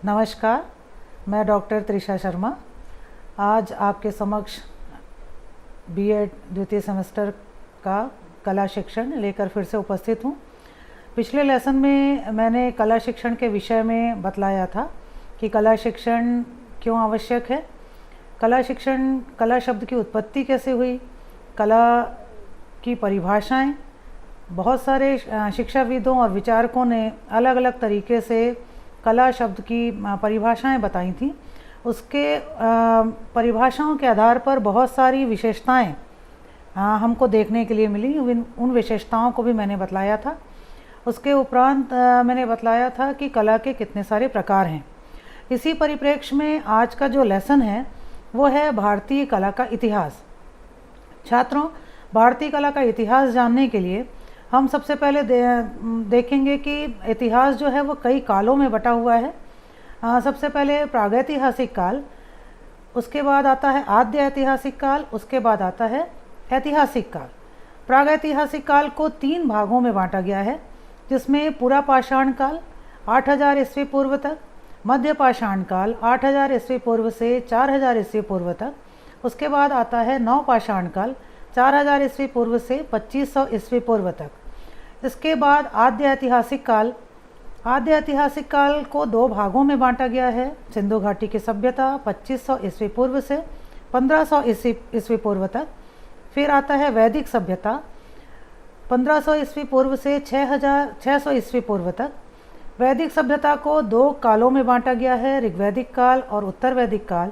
नमस्कार, मैं डॉक्टर त्रिशा शर्मा आज आपके समक्ष बीएड द्वितीय सेमेस्टर का कला शिक्षण लेकर फिर से उपस्थित हूँ। पिछले लेसन में मैंने कला शिक्षण के विषय में बतलाया था कि कला शिक्षण क्यों आवश्यक है, कला शिक्षण, कला शब्द की उत्पत्ति कैसे हुई, कला की परिभाषाएं। बहुत सारे शिक्षाविदों और विचारकों ने अलग अलग तरीके से कला शब्द की परिभाषाएं बताई थी। उसके परिभाषाओं के आधार पर बहुत सारी विशेषताएं हमको देखने के लिए मिली। उन विशेषताओं को भी मैंने बतलाया था। उसके उपरांत मैंने बतलाया था कि कला के कितने सारे प्रकार हैं। इसी परिप्रेक्ष्य में आज का जो लेसन है वो है भारतीय कला का इतिहास। छात्रों, भारतीय कला का इतिहास जानने के लिए हम सबसे पहले देखेंगे कि इतिहास जो है वो कई कालों में बटा हुआ है। सबसे पहले प्रागैतिहासिक काल, उसके बाद आता है आद्य ऐतिहासिक काल, उसके बाद आता है ऐतिहासिक काल। प्रागैतिहासिक काल को 3 भागों में बांटा गया है, जिसमें पूरा पाषाण काल 8000 ईस्वी पूर्व तक, मध्य पाषाण काल 8000 ईस्वी पूर्व से 4000 ईस्वी पूर्व तक, उसके बाद आता है नव पाषाण काल 4000 ईस्वी पूर्व से 2500 ईस्वी पूर्व तक। इसके बाद आद्य ऐतिहासिक काल। आद्य ऐतिहासिक काल को 2 भागों में बांटा गया है। सिंधु घाटी की सभ्यता 2500 ईस्वी पूर्व से 1500 ईस्वी पूर्व तक। फिर आता है वैदिक सभ्यता 1500 ईस्वी पूर्व से 600 ईस्वी पूर्व तक। वैदिक सभ्यता को 2 कालों में बांटा गया है, ऋग्वैदिक काल और उत्तर वैदिक काल।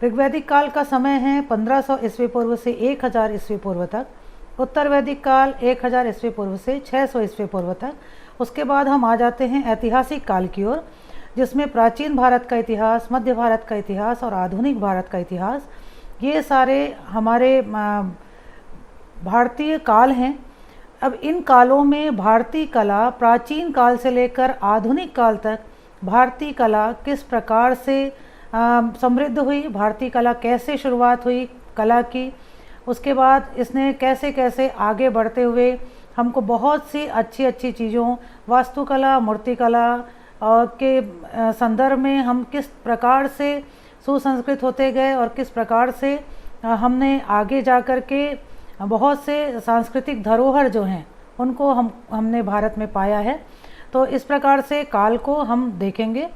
ऋग्वैदिक काल का समय है 1500 ईस्वी पूर्व से 1000 ईस्वी पूर्व तक। उत्तर वैदिक काल 1000 ईस्वी पूर्व से 600 ईस्वी पूर्व तक। उसके बाद हम आ जाते हैं ऐतिहासिक काल की ओर, जिसमें प्राचीन भारत का इतिहास, मध्य भारत का इतिहास और आधुनिक भारत का इतिहास, ये सारे हमारे भारतीय काल हैं। अब इन कालों में भारतीय कला प्राचीन काल से लेकर आधुनिक काल तक भारतीय कला किस प्रकार से समृद्ध हुई, भारतीय कला कैसे शुरुआत हुई कला की, उसके बाद इसने कैसे कैसे आगे बढ़ते हुए हमको बहुत सी अच्छी अच्छी चीज़ों, वास्तुकला, मूर्तिकला के संदर्भ में हम किस प्रकार से सुसंस्कृत होते गए और किस प्रकार से हमने आगे जा कर के बहुत से सांस्कृतिक धरोहर जो हैं उनको हमने भारत में पाया है। तो इस प्रकार से काल को हम देखेंगे।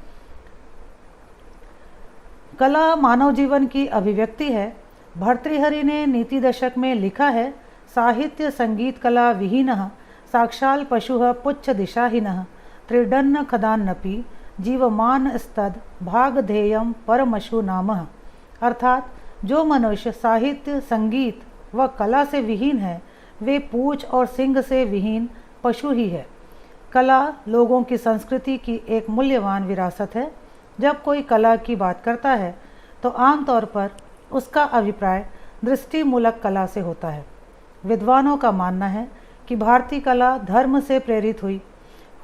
कला मानव जीवन की अभिव्यक्ति है। भर्तृहरि ने नीति दशक में लिखा है, साहित्य संगीत कला विहीनः साक्षाल पशुः पुच्छ दिशाहीनः त्रिडन्न खदान्नपि जीवमान स्तद भागधेयम परमशु नामः। अर्थात जो मनुष्य साहित्य, संगीत व कला से विहीन है वे पूंछ और सींग से विहीन पशु ही है। कला लोगों की संस्कृति की एक मूल्यवान विरासत है। जब कोई कला की बात करता है तो आमतौर पर उसका अभिप्राय दृष्टिमूलक कला से होता है। विद्वानों का मानना है कि भारतीय कला धर्म से प्रेरित हुई।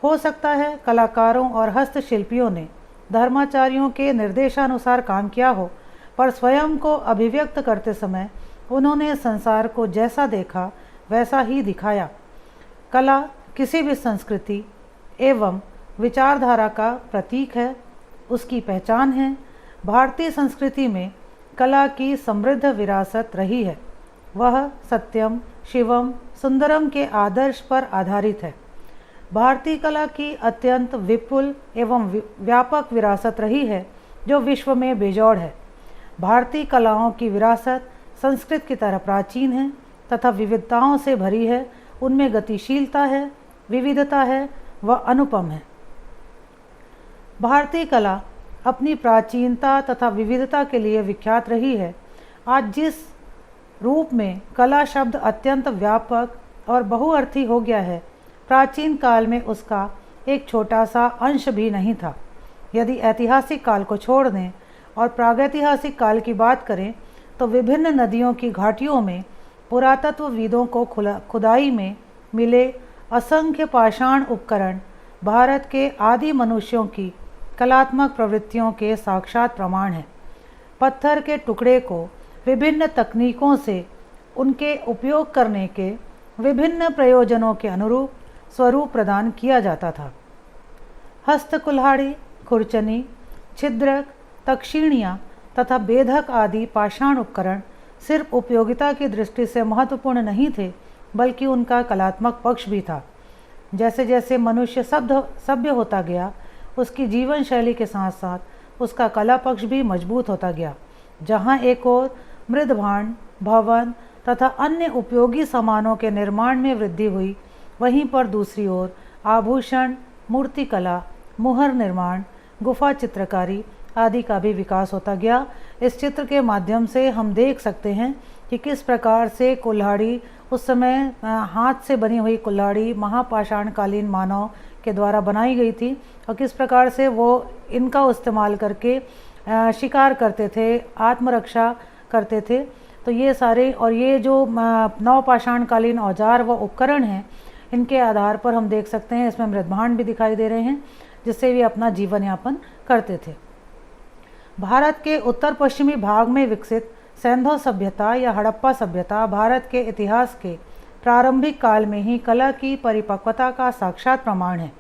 हो सकता है कलाकारों और हस्तशिल्पियों ने धर्माचार्यों के निर्देशानुसार काम किया हो, पर स्वयं को अभिव्यक्त करते समय उन्होंने संसार को जैसा देखा वैसा ही दिखाया। कला किसी भी संस्कृति एवं विचारधारा का प्रतीक है, उसकी पहचान है। भारतीय संस्कृति में कला की समृद्ध विरासत रही है। वह सत्यम, शिवम, सुंदरम के आदर्श पर आधारित है। भारतीय कला की अत्यंत विपुल एवं व्यापक विरासत रही है जो विश्व में बेजोड़ है। भारतीय कलाओं की विरासत संस्कृत की तरह प्राचीन है तथा विविधताओं से भरी है। उनमें गतिशीलता है, विविधता है व अनुपम है। भारतीय कला अपनी प्राचीनता तथा विविधता के लिए विख्यात रही है। आज जिस रूप में कला शब्द अत्यंत व्यापक और बहुअर्थी हो गया है, प्राचीन काल में उसका एक छोटा सा अंश भी नहीं था। यदि ऐतिहासिक काल को छोड़ दें और प्रागैतिहासिक काल की बात करें तो विभिन्न नदियों की घाटियों में पुरातत्वविदों को खुदाई में मिले असंख्य पाषाण उपकरण भारत के आदि मनुष्यों की कलात्मक प्रवृत्तियों के साक्षात प्रमाण हैं। पत्थर के टुकड़े को विभिन्न तकनीकों से उनके उपयोग करने के विभिन्न प्रयोजनों के अनुरूप स्वरूप प्रदान किया जाता था। हस्त कुल्हाड़ी, खुरचनी, छिद्रक, तक्षिणियाँ तथा बेधक आदि पाषाण उपकरण सिर्फ उपयोगिता की दृष्टि से महत्वपूर्ण नहीं थे, बल्कि उनका कलात्मक पक्ष भी था। जैसे जैसे मनुष्य सभ्य होता गया, उसकी जीवन शैली के साथ साथ उसका कला पक्ष भी मजबूत होता गया। जहाँ एक ओर मृदभांड, भवन तथा अन्य उपयोगी सामानों के निर्माण में वृद्धि हुई, वहीं पर दूसरी ओर आभूषण, मूर्तिकला, मुहर निर्माण, गुफा चित्रकारी आदि का भी विकास होता गया। इस चित्र के माध्यम से हम देख सकते हैं कि किस प्रकार से कुल्हाड़ी, उस समय हाथ से बनी हुई कुल्हाड़ी महापाषाणकालीन मानव के द्वारा बनाई गई थी और किस प्रकार से वो इनका इस्तेमाल करके शिकार करते थे, आत्मरक्षा करते थे। तो ये सारे और ये जो नवपाषाणकालीन औजार व उपकरण हैं, इनके आधार पर हम देख सकते हैं इसमें मृदभांड भी दिखाई दे रहे हैं, जिससे वे अपना जीवन यापन करते थे। भारत के उत्तर पश्चिमी भाग में विकसित सैंधव सभ्यता या हड़प्पा सभ्यता भारत के इतिहास के प्रारंभिक काल में ही कला की परिपक्वता का साक्षात प्रमाण है।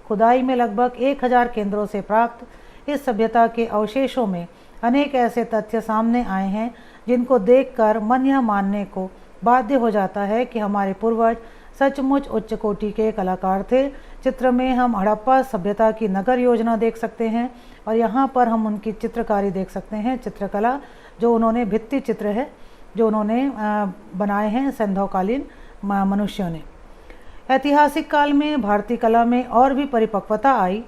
खुदाई में लगभग 1000 केंद्रों से प्राप्त इस सभ्यता के अवशेषों में अनेक ऐसे तथ्य सामने आए हैं जिनको देखकर मन यह मानने को बाध्य हो जाता है कि हमारे पूर्वज सचमुच उच्च कोटि के कलाकार थे। चित्र में हम हड़प्पा सभ्यता की नगर योजना देख सकते हैं और यहाँ पर हम उनकी चित्रकारी देख सकते हैं, चित्रकला जो उन्होंने, भित्ति चित्र है जो उन्होंने बनाए हैं सैंधवकालीन मनुष्यों ने। ऐतिहासिक काल में भारतीय कला में और भी परिपक्वता आई।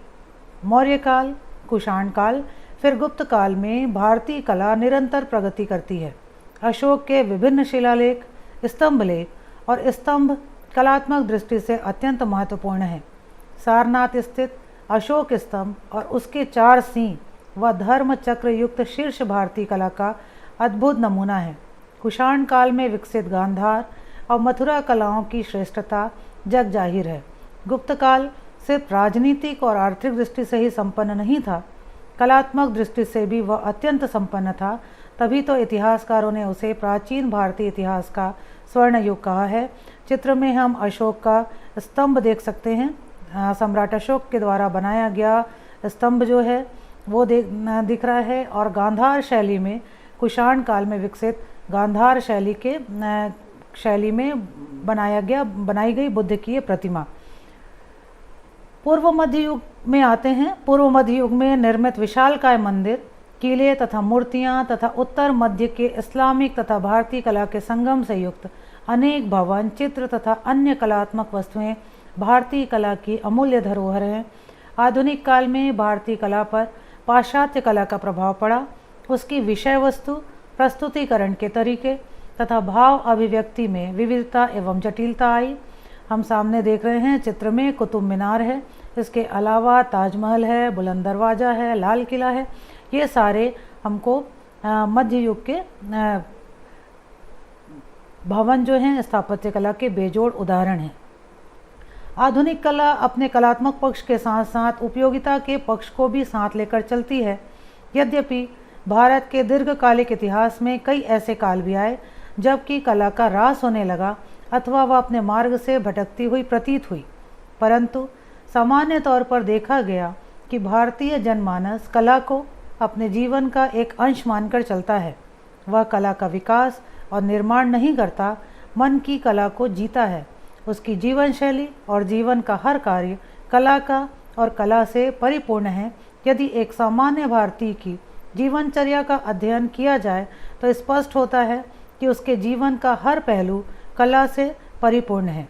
मौर्य काल, कुषाण काल, फिर गुप्त काल में भारतीय कला निरंतर प्रगति करती है। अशोक के विभिन्न शिलालेख, स्तंभलेख और स्तंभ कलात्मक दृष्टि से अत्यंत महत्वपूर्ण है। सारनाथ स्थित अशोक स्तंभ और उसके 4 सिंह व धर्म चक्र युक्त शीर्ष भारतीय कला का अद्भुत नमूना है। कुषाण काल में विकसित गांधार और मथुरा कलाओं की श्रेष्ठता जग जाहिर है। गुप्त काल सिर्फ राजनीतिक और आर्थिक दृष्टि से ही संपन्न नहीं था, कलात्मक दृष्टि से भी वह अत्यंत संपन्न था। तभी तो इतिहासकारों ने उसे प्राचीन भारतीय इतिहास का स्वर्ण युग कहा है। चित्र में हम अशोक का स्तंभ देख सकते हैं। सम्राट अशोक के द्वारा बनाया गया स्तंभ जो है वो दिख रहा है और गांधार शैली में, कुषाण काल में विकसित गांधार शैली में बनाई गई बुद्ध की प्रतिमा। पूर्व मध्य युग में आते हैं। पूर्व मध्य युग में निर्मित विशालकाय मंदिर, किले तथा मूर्तियां तथा उत्तर मध्य के इस्लामिक तथा भारतीय कला के संगम से युक्त अनेक भवन, चित्र तथा अन्य कलात्मक वस्तुएं भारतीय कला की अमूल्य धरोहर हैं। आधुनिक काल में भारतीय कला पर पाश्चात्य कला का प्रभाव पड़ा। उसकी विषय वस्तु, प्रस्तुतिकरण के तरीके तथा भाव अभिव्यक्ति में विविधता एवं जटिलता आई। हम सामने देख रहे हैं चित्र में कुतुब मीनार है, इसके अलावा ताजमहल है, बुलंद दरवाज़ा है, लाल किला है। ये सारे हमको मध्य युग के भवन जो हैं स्थापत्य कला के बेजोड़ उदाहरण हैं। आधुनिक कला अपने कलात्मक पक्ष के साथ साथ उपयोगिता के पक्ष को भी साथ लेकर चलती है। यद्यपि भारत के दीर्घकालिक इतिहास में कई ऐसे काल भी आए जबकि कला का ह्रास होने लगा अथवा वह अपने मार्ग से भटकती हुई प्रतीत हुई, परंतु सामान्य तौर पर देखा गया कि भारतीय जनमानस कला को अपने जीवन का एक अंश मानकर चलता है। वह कला का विकास और निर्माण नहीं करता, मन की कला को जीता है। उसकी जीवन शैली और जीवन का हर कार्य कला का और कला से परिपूर्ण है। यदि एक सामान्य भारतीय की जीवनचर्या का अध्ययन किया जाए तो स्पष्ट होता है कि उसके जीवन का हर पहलू कला से परिपूर्ण है।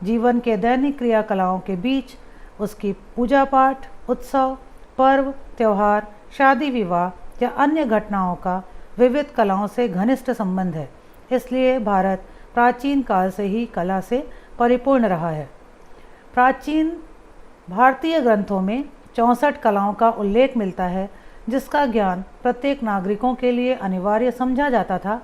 जीवन के दैनिक क्रियाकलापों के बीच उसकी पूजा पाठ, उत्सव, पर्व, त्यौहार, शादी विवाह या अन्य घटनाओं का विविध कलाओं से घनिष्ठ संबंध है। इसलिए भारत प्राचीन काल से ही कला से परिपूर्ण रहा है। प्राचीन भारतीय ग्रंथों में 64 कलाओं का उल्लेख मिलता है, जिसका ज्ञान प्रत्येक नागरिकों के लिए अनिवार्य समझा जाता था।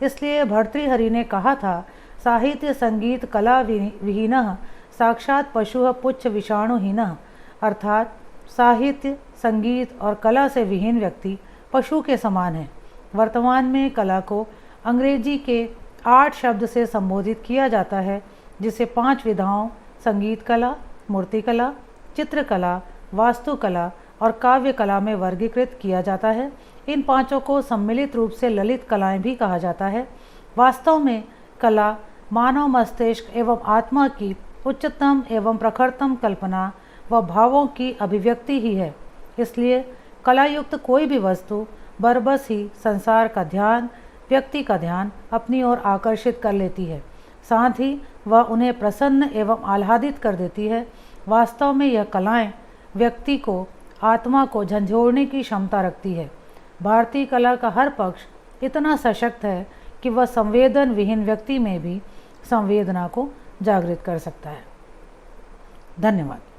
इसलिए भर्तृहरि ने कहा था, साहित्य संगीत कला विहीनः साक्षात पशुः पुच्छ विषाणुहीनः, अर्थात साहित्य, संगीत और कला से विहीन व्यक्ति पशु के समान है। वर्तमान में कला को अंग्रेजी के 8 शब्द से संबोधित किया जाता है, जिसे 5 विधाओं संगीत कला, मूर्तिकला, चित्रकला, वास्तुकला और काव्य कला में वर्गीकृत किया जाता है। इन पांचों को सम्मिलित रूप से ललित कलाएं भी कहा जाता है। वास्तव में कला मानव मस्तिष्क एवं आत्मा की उच्चतम एवं प्रखरतम कल्पना व भावों की अभिव्यक्ति ही है। इसलिए कलायुक्त कोई भी वस्तु बरबस ही संसार का ध्यान, व्यक्ति का ध्यान अपनी ओर आकर्षित कर लेती है, साथ ही वह उन्हें प्रसन्न एवं आह्लादित कर देती है। वास्तव में यह कलाएं व्यक्ति को, आत्मा को झंझोड़ने की क्षमता रखती है। भारतीय कला का हर पक्ष इतना सशक्त है कि वह संवेदन विहीन व्यक्ति में भी संवेदना को जागृत कर सकता है। धन्यवाद।